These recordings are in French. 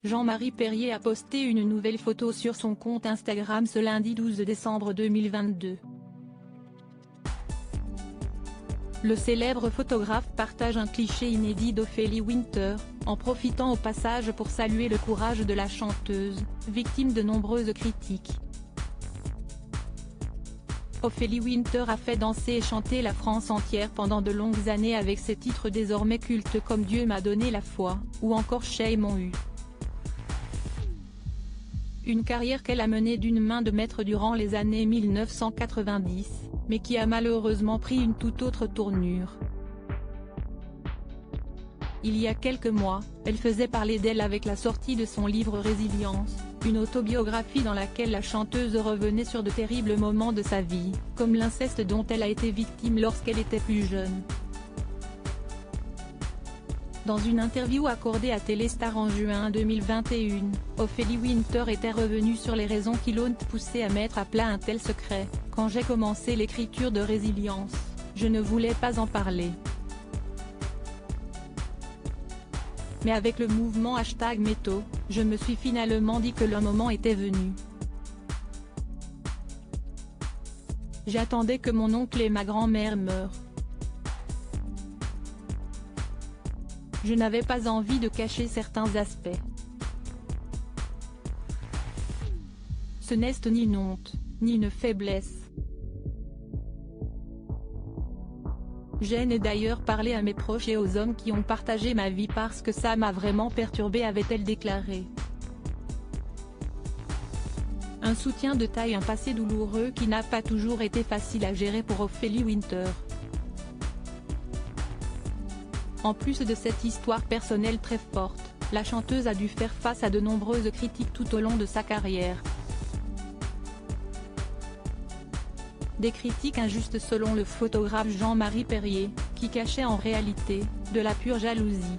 Jean-Marie Perrier a posté une nouvelle photo sur son compte Instagram ce lundi 12 décembre 2022. Le célèbre photographe partage un cliché inédit d'Ophélie Winter, en profitant au passage pour saluer le courage de la chanteuse, victime de nombreuses critiques. Ophélie Winter a fait danser et chanter la France entière pendant de longues années avec ses titres désormais cultes comme Dieu m'a donné la foi, ou encore Shame on You. Une carrière qu'elle a menée d'une main de maître durant les années 1990, mais qui a malheureusement pris une toute autre tournure. Il y a quelques mois, elle faisait parler d'elle avec la sortie de son livre Résilience, une autobiographie dans laquelle la chanteuse revenait sur de terribles moments de sa vie, comme l'inceste dont elle a été victime lorsqu'elle était plus jeune. Dans une interview accordée à Téléstar en juin 2021, Ophélie Winter était revenue sur les raisons qui l'ont poussée à mettre à plat un tel secret. « Quand j'ai commencé l'écriture de Résilience, je ne voulais pas en parler. Mais avec le mouvement #Métaux, je me suis finalement dit que le moment était venu. J'attendais que mon oncle et ma grand-mère meurent. Je n'avais pas envie de cacher certains aspects. Ce n'est ni une honte, ni une faiblesse. J'en ai d'ailleurs parlé à mes proches et aux hommes qui ont partagé ma vie parce que ça m'a vraiment perturbée, avait-elle déclaré. Un soutien de taille, un passé douloureux qui n'a pas toujours été facile à gérer pour Ophélie Winter. En plus de cette histoire personnelle très forte, la chanteuse a dû faire face à de nombreuses critiques tout au long de sa carrière. Des critiques injustes selon le photographe Jean-Marie Perrier, qui cachait en réalité, de la pure jalousie.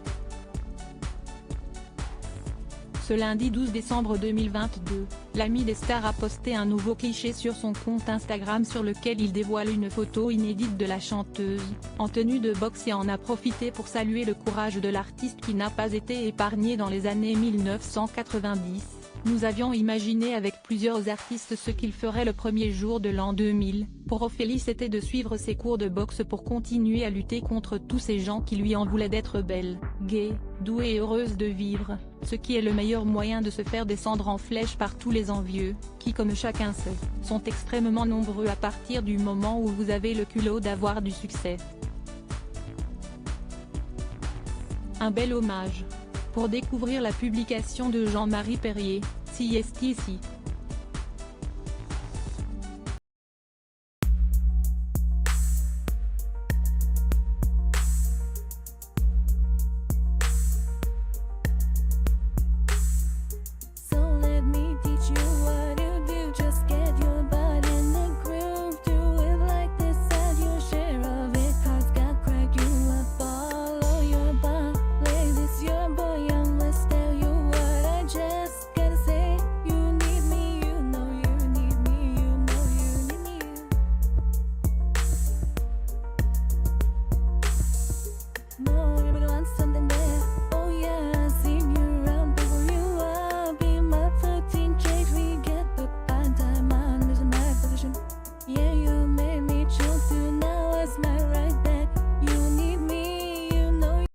Ce lundi 12 décembre 2022, l'ami des stars a posté un nouveau cliché sur son compte Instagram sur lequel il dévoile une photo inédite de la chanteuse, en tenue de boxe, et en a profité pour saluer le courage de l'artiste qui n'a pas été épargné dans les années 1990. Nous avions imaginé avec plusieurs artistes ce qu'il ferait le premier jour de l'an 2000, pour Ophélie c'était de suivre ses cours de boxe pour continuer à lutter contre tous ces gens qui lui en voulaient d'être belle, gaie, douée et heureuse de vivre, ce qui est le meilleur moyen de se faire descendre en flèche par tous les envieux, qui comme chacun sait, sont extrêmement nombreux à partir du moment où vous avez le culot d'avoir du succès. Un bel hommage. Pour découvrir la publication de Jean-Marie Perrier, si est ici.